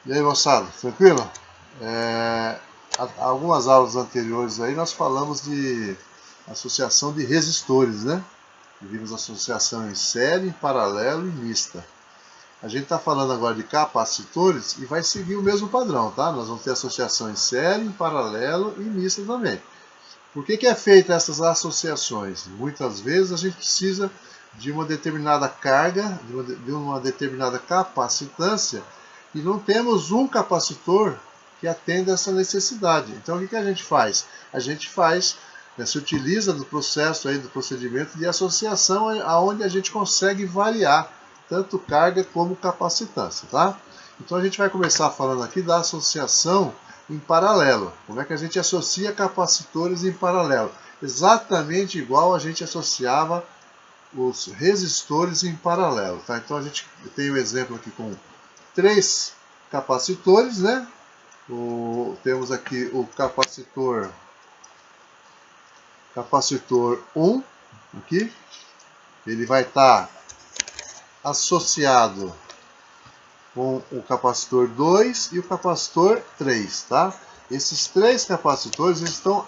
E aí, moçada, tranquilo? Algumas aulas anteriores aí nós falamos de associação de resistores, né? Vimos associação em série, em paralelo e mista. A gente está falando agora de capacitores e vai seguir o mesmo padrão, tá? Nós vamos ter associação em série, em paralelo e mista também. Por que é feita essas associações? Muitas vezes a gente precisa de uma determinada carga, de uma determinada capacitância, e não temos um capacitor que atenda essa necessidade. Então o que a gente faz? A gente se utiliza do processo aí, do procedimento de associação, onde a gente consegue variar tanto carga como capacitância, tá? Então a gente vai começar falando aqui da associação em paralelo. Como é que a gente associa capacitores em paralelo? Exatamente igual a gente associava os resistores em paralelo, tá? Então a gente tem o exemplo aqui com 3 capacitores, né? Temos aqui o capacitor 1 aqui. Ele vai estar associado com o capacitor 2 e o capacitor 3, tá? Esses 3 capacitores estão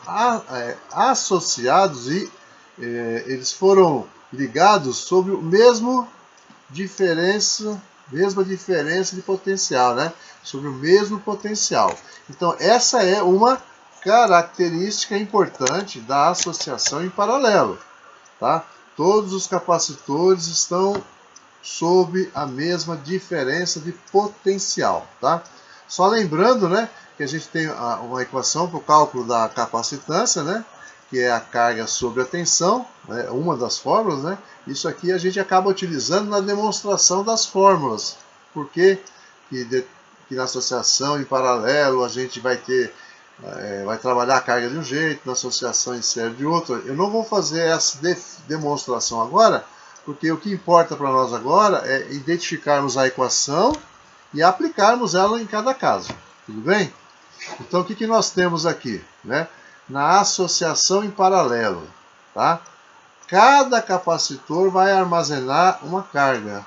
associados e eles foram ligados sobre o mesma diferença de potencial, né? Sobre o mesmo potencial. Então essa é uma característica importante da associação em paralelo, tá? Todos os capacitores estão sob a mesma diferença de potencial, tá? Só lembrando, né, que a gente tem uma equação para o cálculo da capacitância, né, que é a carga sobre a tensão, né, uma das fórmulas, né? Isso aqui a gente acaba utilizando na demonstração das fórmulas. Por que na associação em paralelo a gente vai trabalhar a carga de um jeito, na associação em série de outro? Eu não vou fazer essa demonstração agora, porque o que importa para nós agora é identificarmos a equação e aplicarmos ela em cada caso. Tudo bem? Então o que nós temos aqui, né? Na associação em paralelo, tá? Cada capacitor vai armazenar uma carga.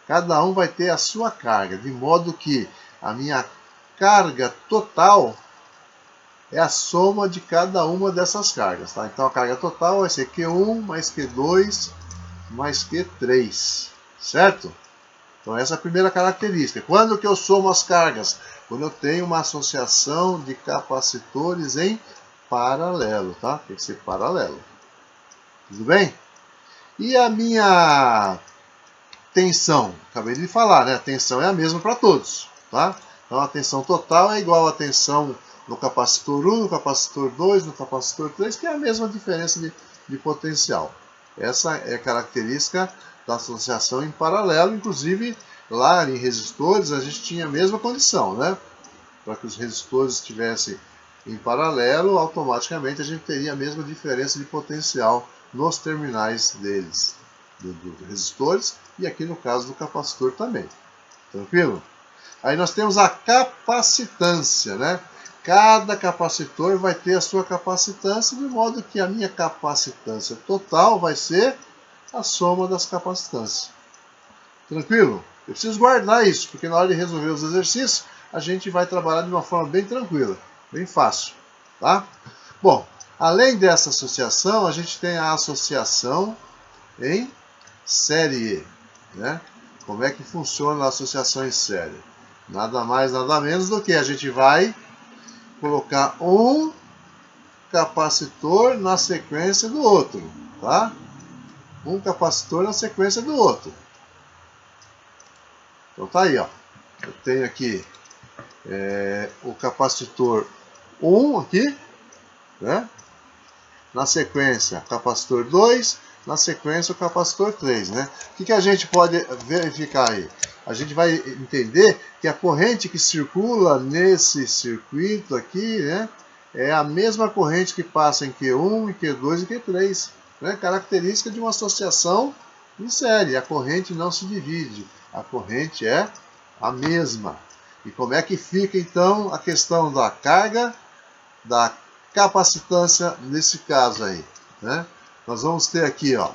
Cada um vai ter a sua carga, de modo que a minha carga total é a soma de cada uma dessas cargas, tá? Então a carga total vai ser Q1 mais Q2 mais Q3, certo? Então essa é a primeira característica. Quando que eu somo as cargas? Quando eu tenho uma associação de capacitores em paralelo, tá? Tem que ser paralelo. Tudo bem? E a minha tensão? Acabei de falar, né? A tensão é a mesma para todos, tá? Então a tensão total é igual à tensão no capacitor 1, no capacitor 2, no capacitor 3, que é a mesma diferença de potencial. Essa é a característica da associação em paralelo. Inclusive, lá em resistores, a gente tinha a mesma condição, né? Para que os resistores estivessem em paralelo, automaticamente a gente teria a mesma diferença de potencial nos terminais deles, dos resistores, e aqui no caso do capacitor também. Tranquilo? Aí nós temos a capacitância, né? Cada capacitor vai ter a sua capacitância, de modo que a minha capacitância total vai ser a soma das capacitâncias. Tranquilo? Eu preciso guardar isso, porque na hora de resolver os exercícios, a gente vai trabalhar de uma forma bem tranquila, bem fácil, tá? Bom, além dessa associação, a gente tem a associação em série, né? Como é que funciona a associação em série? Nada mais, nada menos do que a gente vai colocar um capacitor na sequência do outro, tá? Um capacitor na sequência do outro. Então tá aí, ó. Eu tenho aqui o capacitor 1 aqui, né? Na sequência, capacitor 2, na sequência o capacitor 3, né? O que a gente pode verificar aí? A gente vai entender que a corrente que circula nesse circuito aqui, né, é a mesma corrente que passa em Q1, em Q2 e Q3. Né? Característica de uma associação em série. A corrente não se divide. A corrente é a mesma. E como é que fica então a questão da carga, da capacitância nesse caso aí? Né? Nós vamos ter aqui, ó,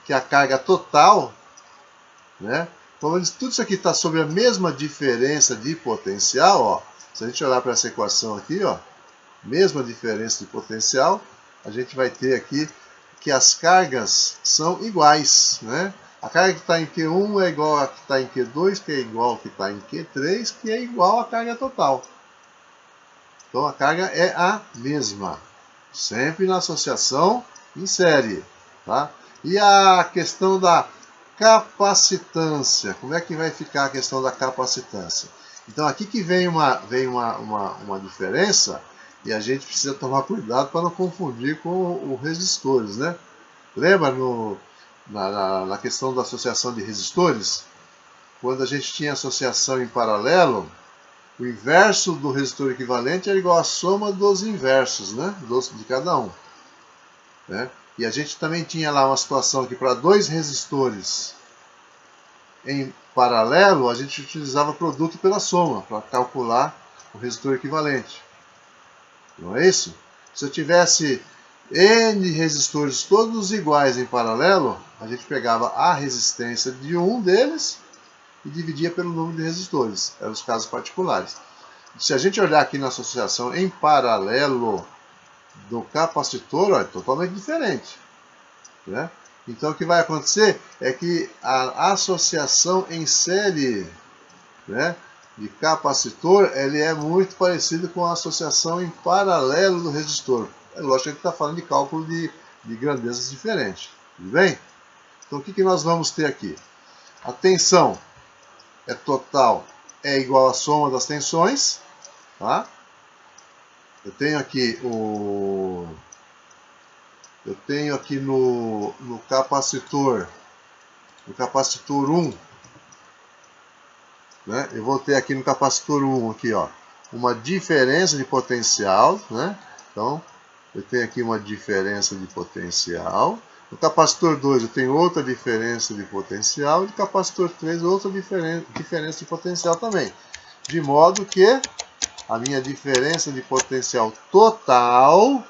que a carga total, né, como eu disse, tudo isso aqui está sobre a mesma diferença de potencial, ó. Se a gente olhar para essa equação aqui, ó, mesma diferença de potencial, a gente vai ter aqui que as cargas são iguais, né? A carga que está em Q1 é igual a que está em Q2, que é igual a que está em Q3, que é igual à carga total. Então a carga é a mesma, sempre na associação em série, tá? E a questão da capacitância, como é que vai ficar a questão da capacitância? Então aqui que vem uma diferença, e a gente precisa tomar cuidado para não confundir com os resistores, né? Lembra na questão da associação de resistores? Quando a gente tinha associação em paralelo, o inverso do resistor equivalente era igual à soma dos inversos, né? De cada um. Né? E a gente também tinha lá uma situação que para dois resistores em paralelo, a gente utilizava produto pela soma para calcular o resistor equivalente. Não é isso? Se eu tivesse N resistores todos iguais em paralelo, a gente pegava a resistência de um deles e dividia pelo número de resistores. Eram os casos particulares. Se a gente olhar aqui na associação em paralelo do capacitor, ó, é totalmente diferente. Né? Então o que vai acontecer é que a associação em série, né, de capacitor, ele é muito parecido com a associação em paralelo do resistor. É lógico que a gente está falando de cálculo de grandezas diferentes. Tudo bem? Então o que nós vamos ter aqui? A tensão é total, é igual à soma das tensões. Tá? Eu tenho aqui no capacitor 1, né? Eu vou ter aqui no capacitor 1 aqui, ó, uma diferença de potencial, né? Então, eu tenho aqui uma diferença de potencial. No capacitor 2 eu tenho outra diferença de potencial. E no capacitor 3 outra diferença de potencial também. De modo que a minha diferença de potencial total,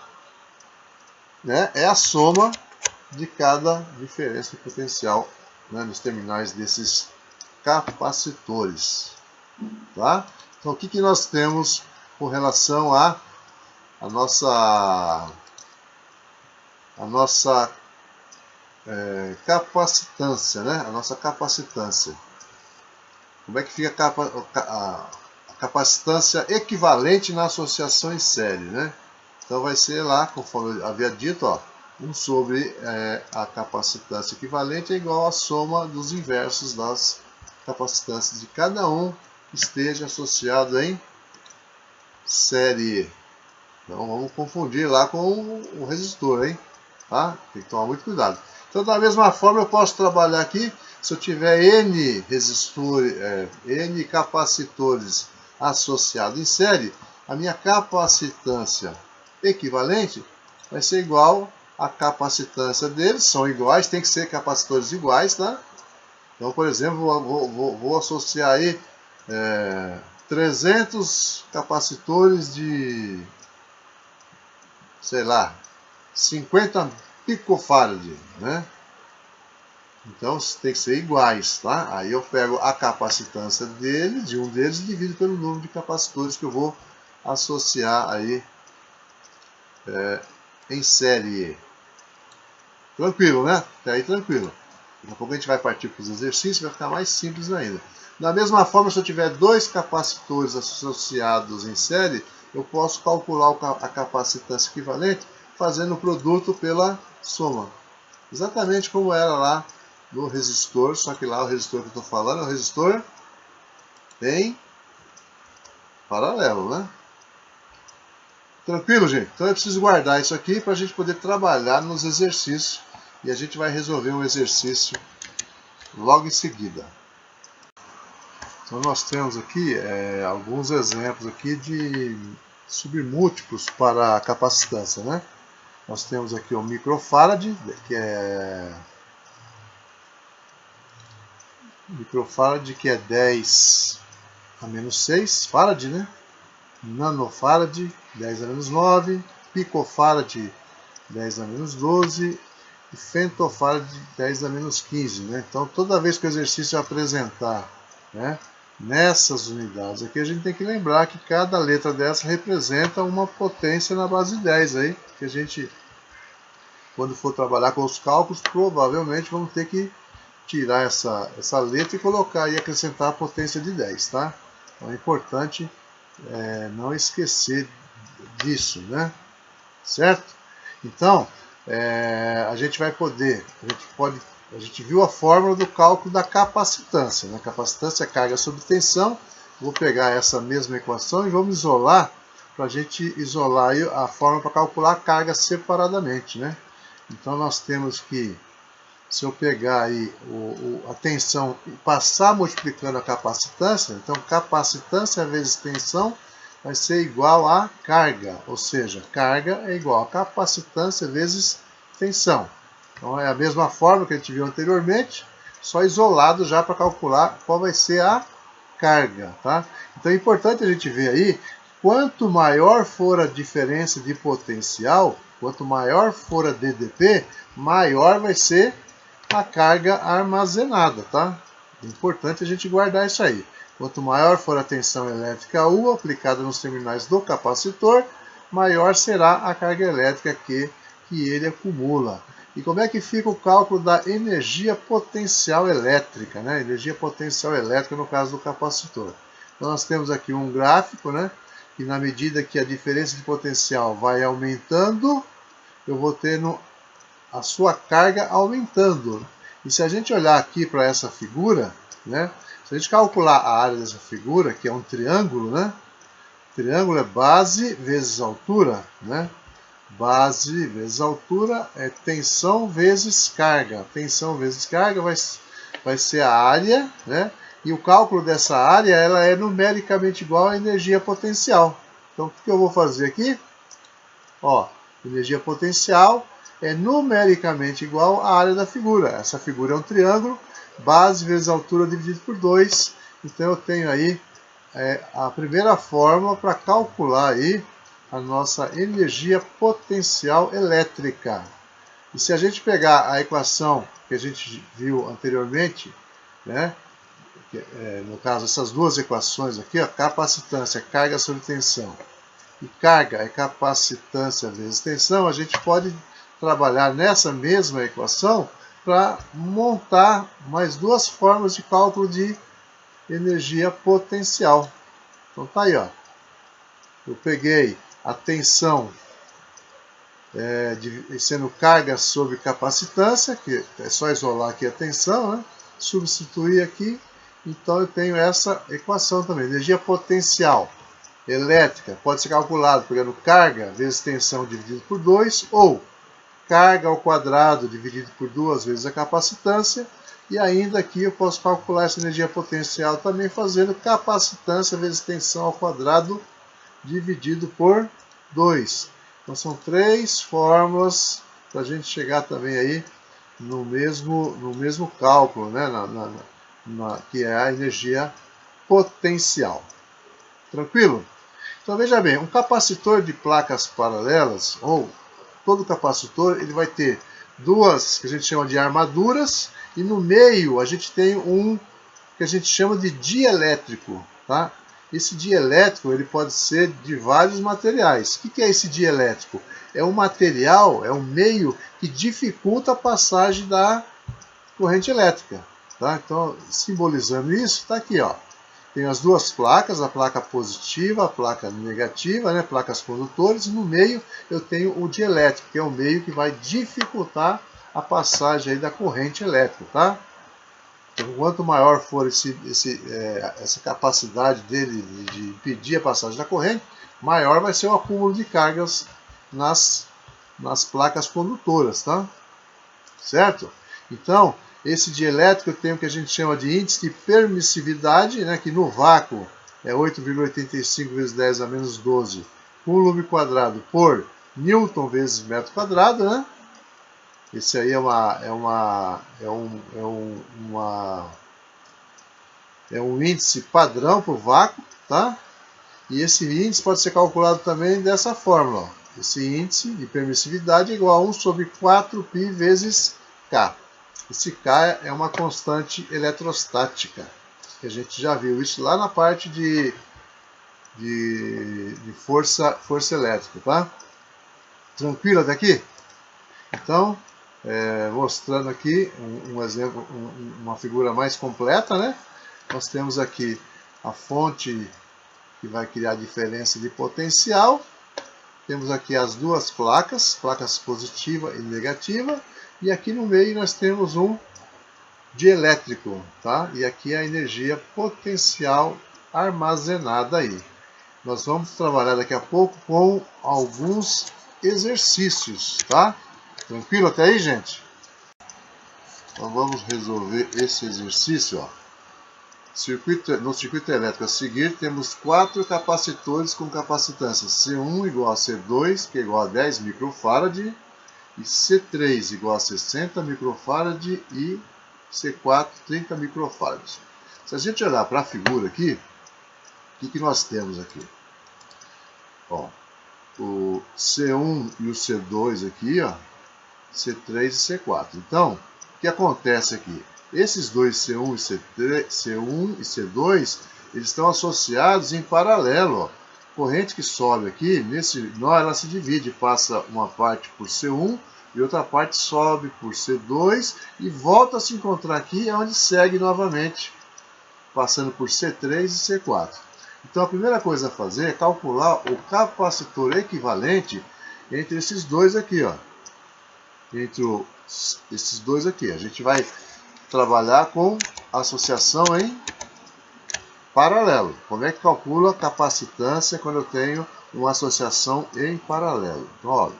né, é a soma de cada diferença de potencial, né, nos terminais desses capacitores. Tá? Então, o que nós temos com relação a nossa capacitância, né? A nossa capacitância. Como é que fica a capacitância equivalente na associação em série, né? Então vai ser lá, conforme eu havia dito, ó, 1 sobre a capacitância equivalente é igual à soma dos inversos das capacitâncias de cada um que esteja associado em série. Então vamos confundir lá com o resistor, hein? Tá? Tem que tomar muito cuidado. Então da mesma forma eu posso trabalhar aqui, se eu tiver N resistores, N capacitores associados em série, a minha capacitância equivalente vai ser igual à capacitância deles, são iguais, tem que ser capacitores iguais, tá? Então, por exemplo, vou associar aí 300 capacitores de, sei lá, 50 picofarad, né? Então tem que ser iguais, tá? Aí eu pego a capacitância de um deles e divido pelo número de capacitores que eu vou associar aí em série. Tranquilo, né? Até aí tranquilo. Daqui a pouco a gente vai partir para os exercícios, vai ficar mais simples ainda. Da mesma forma, se eu tiver dois capacitores associados em série, eu posso calcular a capacitância equivalente fazendo o produto pela soma. Exatamente como era lá no resistor, só que lá o resistor que eu estou falando é o resistor em paralelo, né? Tranquilo, gente? Então eu preciso guardar isso aqui para a gente poder trabalhar nos exercícios. E a gente vai resolver um exercício logo em seguida. Então nós temos aqui alguns exemplos aqui de submúltiplos para a capacitância, né? Nós temos aqui o microfarad, que é 10 a menos 6 farad, né? Nanofarad, 10 a menos 9, picofarad, 10 a menos 12, de femtofarad de 10 a menos 15. Né? Então, toda vez que o exercício apresentar, né, nessas unidades aqui, a gente tem que lembrar que cada letra dessa representa uma potência na base 10 aí, que a gente, quando for trabalhar com os cálculos, provavelmente vamos ter que tirar essa letra e colocar e acrescentar a potência de 10, tá? Então é importante não esquecer disso, né? Certo? Então, a gente viu a fórmula do cálculo da capacitância, né? Capacitância é carga sobre tensão. Vou pegar essa mesma equação e vamos isolar, para a gente isolar aí a fórmula para calcular a carga separadamente, né? Então nós temos que, se eu pegar aí a tensão e passar multiplicando a capacitância, então capacitância vezes tensão vai ser igual a carga, ou seja, carga é igual a capacitância vezes tensão. Então é a mesma fórmula que a gente viu anteriormente, só isolado já para calcular qual vai ser a carga, tá? Então é importante a gente ver aí, quanto maior for a diferença de potencial, quanto maior for a DDP, maior vai ser a carga armazenada, tá? É importante a gente guardar isso aí. Quanto maior for a tensão elétrica U aplicada nos terminais do capacitor, maior será a carga elétrica que ele acumula. E como é que fica o cálculo da energia potencial elétrica, né? Energia potencial elétrica no caso do capacitor. Então nós temos aqui um gráfico, né? E na medida que a diferença de potencial vai aumentando, eu vou tendo a sua carga aumentando. E se a gente olhar aqui para essa figura, né? Se a gente calcular a área dessa figura, que é um triângulo, né? Triângulo é base vezes altura, né? Base vezes altura é tensão vezes carga. Tensão vezes carga vai ser a área, né? E o cálculo dessa área ela é numericamente igual à energia potencial. Então o que eu vou fazer aqui? Ó, energia potencial é numericamente igual à área da figura. Essa figura é um triângulo, base vezes altura dividido por 2. Então eu tenho aí a primeira fórmula para calcular aí a nossa energia potencial elétrica. E se a gente pegar a equação que a gente viu anteriormente, né, no caso essas duas equações aqui, ó, capacitância, carga sobre tensão, e carga é capacitância vezes tensão, a gente pode trabalhar nessa mesma equação para montar mais duas formas de cálculo de energia potencial. Então tá aí, ó. Eu peguei a tensão sendo carga sobre capacitância, que é só isolar aqui a tensão, né? Substituir aqui, então eu tenho essa equação também. Energia potencial elétrica pode ser calculado pegando carga vezes tensão dividido por 2, ou carga ao quadrado dividido por 2 vezes a capacitância, e ainda aqui eu posso calcular essa energia potencial também fazendo capacitância vezes tensão ao quadrado dividido por 2. Então são três fórmulas para a gente chegar também aí no mesmo cálculo, né? Que é a energia potencial. Tranquilo? Então veja bem, um capacitor de placas paralelas, ou todo capacitor, ele vai ter duas que a gente chama de armaduras, e no meio a gente tem um que a gente chama de dielétrico, tá? Esse dielétrico ele pode ser de vários materiais. O que é esse dielétrico? É um material, é um meio que dificulta a passagem da corrente elétrica, tá? Então, simbolizando isso, está aqui, ó. Tem as duas placas, a placa positiva, a placa negativa, né? Placas condutores, e no meio eu tenho o dielétrico, que é o meio que vai dificultar a passagem aí da corrente elétrica, tá? Então, quanto maior for essa capacidade dele de impedir a passagem da corrente, maior vai ser o acúmulo de cargas nas placas condutoras, tá? Certo? Então, esse dielétrico tem o que a gente chama de índice de permissividade, né, que no vácuo é 8,85 vezes 10 a menos 12 coulomb quadrado por Newton vezes metro quadrado, né? Esse aí é um índice padrão para o vácuo, tá? E esse índice pode ser calculado também dessa fórmula, ó. esse índice de permissividade é igual a 1 sobre 4π vezes K. Esse K é uma constante eletrostática, que a gente já viu isso lá na parte de força elétrica, tá? Tranquilo até aqui? Então, mostrando aqui um exemplo, uma figura mais completa, né? Nós temos aqui a fonte que vai criar diferença de potencial. Temos aqui as duas placas positiva e negativa. E aqui no meio nós temos um dielétrico, tá? E aqui a energia potencial armazenada aí. Nós vamos trabalhar daqui a pouco com alguns exercícios, tá? Tranquilo até aí, gente? Então vamos resolver esse exercício, ó. No circuito elétrico a seguir, temos 4 capacitores com capacitância C1 igual a C2, que é igual a 10 microfarad, e C3 igual a 60 microfarad e C4 30 microfarad. Se a gente olhar para a figura aqui, o que nós temos aqui? Ó, o C1 e o C2 aqui, ó, C3 e C4. Então, o que acontece aqui? Esses dois C1 e C2, eles estão associados em paralelo. Ó. Corrente que sobe aqui, nesse nó, ela se divide, passa uma parte por C1 e outra parte sobe por C2 e volta a se encontrar aqui, onde segue novamente, passando por C3 e C4. Então a primeira coisa a fazer é calcular o capacitor equivalente entre esses dois aqui, ó. Esses dois aqui. A gente vai trabalhar com associação em paralelo. Como é que calcula a capacitância quando eu tenho uma associação em paralelo? Então, olha,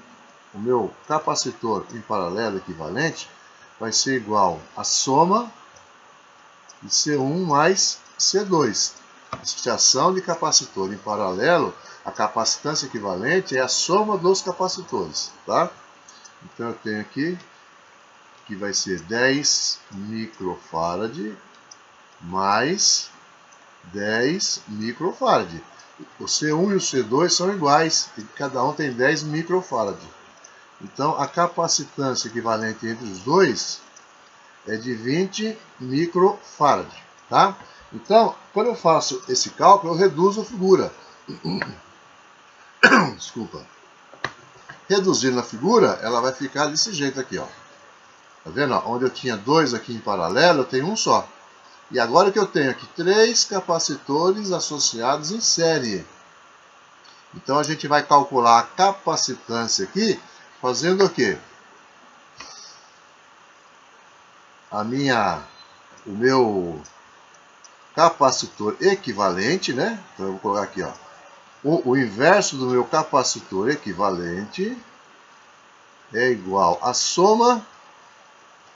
o meu capacitor em paralelo equivalente vai ser igual à soma de C1 mais C2. Associação de capacitor em paralelo, a capacitância equivalente é a soma dos capacitores, tá? Então eu tenho aqui que vai ser 10 microfarad mais 10 microfarad. O C1 e o C2 são iguais, e cada um tem 10 microfarad. Então a capacitância equivalente entre os dois é de 20 microfarad, tá? Então, quando eu faço esse cálculo, eu reduzo a figura. Desculpa. Reduzindo a figura, ela vai ficar desse jeito aqui, ó. Tá vendo? Onde eu tinha dois aqui em paralelo, eu tenho um só. E agora que eu tenho aqui 3 capacitores associados em série. Então a gente vai calcular a capacitância aqui, fazendo o quê? O meu capacitor equivalente, né? Então eu vou colocar aqui, ó. O inverso do meu capacitor equivalente é igual à soma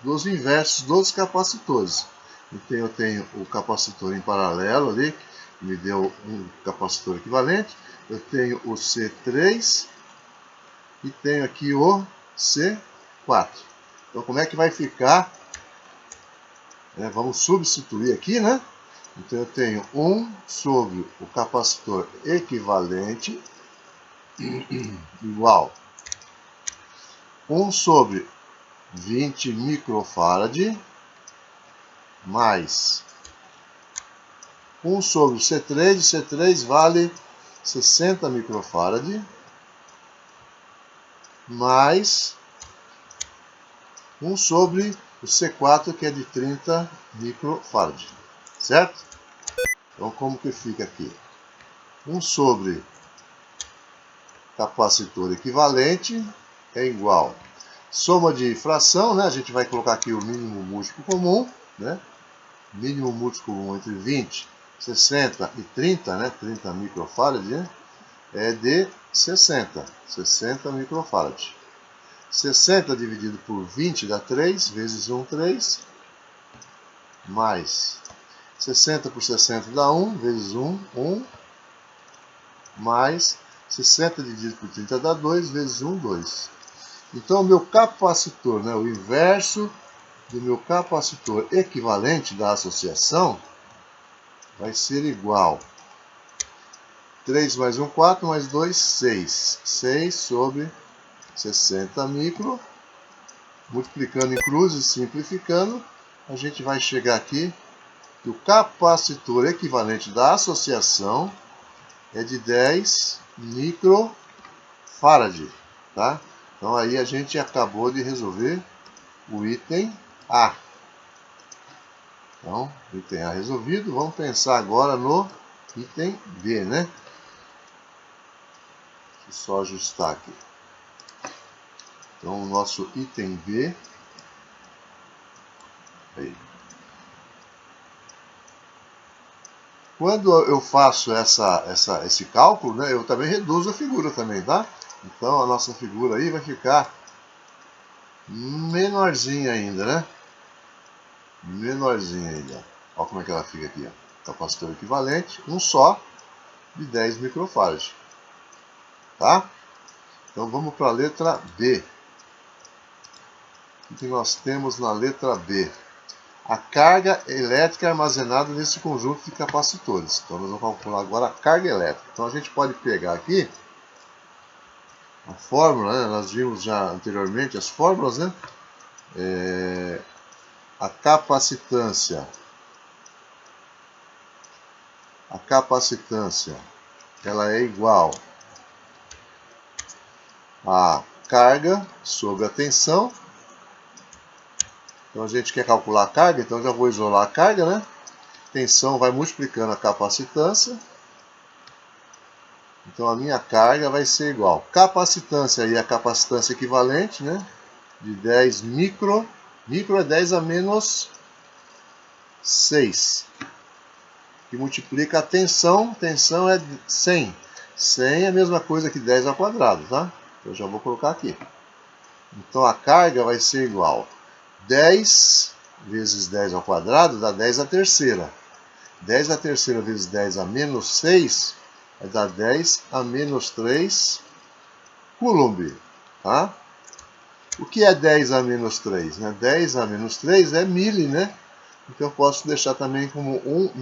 dos inversos dos capacitores. Então eu tenho o capacitor em paralelo ali, que me deu um capacitor equivalente. Eu tenho o C3 e tenho aqui o C4. Então como é que vai ficar? Vamos substituir aqui, né? Então eu tenho 1 sobre o capacitor equivalente igual 1 sobre 20 microfarad mais 1 sobre o C3, C3 vale 60 microfarad mais 1 sobre o C4, que é de 30 microfarad, certo? Então como que fica aqui? 1 sobre capacitor equivalente é igual soma de fração, né? A gente vai colocar aqui o mínimo múltiplo comum, né? Mínimo múltiplo comum entre 20, 60 e 30, né? 30 microfarad, né? É de 60 microfarad. 60 dividido por 20 dá 3, vezes 1, 3, mais 60 por 60 dá 1, vezes 1, 1, mais 60 dividido por 30 dá 2, vezes 1, 2. Então, o meu capacitor, né, o inverso do meu capacitor equivalente da associação vai ser igual 3 mais 1, 4, mais 2, 6. 6 sobre 60 micro. Multiplicando em cruzes, simplificando, a gente vai chegar aqui que o capacitor equivalente da associação é de 10 microfarad, tá? Então aí a gente acabou de resolver o item A. Então, item A resolvido. Vamos pensar agora no item B, né? Deixa eu só ajustar aqui. Então, o nosso item B. Aí. Quando eu faço esse cálculo, né, eu também reduzo a figura também, tá? Então, a nossa figura aí vai ficar menorzinha ainda, né? Menorzinha ainda. Olha como é que ela fica aqui, ó. Capacitor equivalente, um só, de 10 microfarad. Tá? Então vamos para a letra B. O que nós temos na letra B? A carga elétrica armazenada nesse conjunto de capacitores. Então nós vamos calcular agora a carga elétrica. Então a gente pode pegar aqui a fórmula, né? Nós vimos já anteriormente as fórmulas, né? A capacitância ela é igual a carga sobre a tensão. Então a gente quer calcular a carga, então já vou isolar a carga, né? Tensão vai multiplicando a capacitância. Então a minha carga vai ser igual. Capacitância aí é a capacitância equivalente, né? De 10 micro. Micro é 10 a menos 6. Que multiplica a tensão. Tensão é 100. 100 é a mesma coisa que 10 ao quadrado, tá? Eu já vou colocar aqui. Então a carga vai ser igual. 10 vezes 10 ao quadrado dá 10 à terceira. 10 à terceira vezes 10 a menos 6 vai dar 10 a menos 3 Coulomb. Tá? O que é 10 a menos 3? Né? 10 a menos 3 é mili, né? Então eu posso deixar também como 1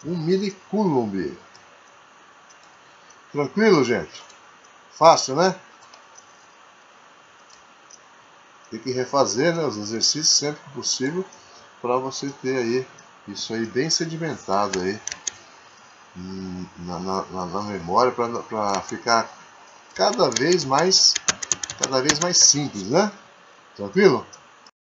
milicoulomb. Tranquilo, gente? Fácil, né? Tem que refazer, né, os exercícios sempre que possível para você ter aí isso aí bem sedimentado aí na memória para ficar cada vez mais simples, né? Tranquilo?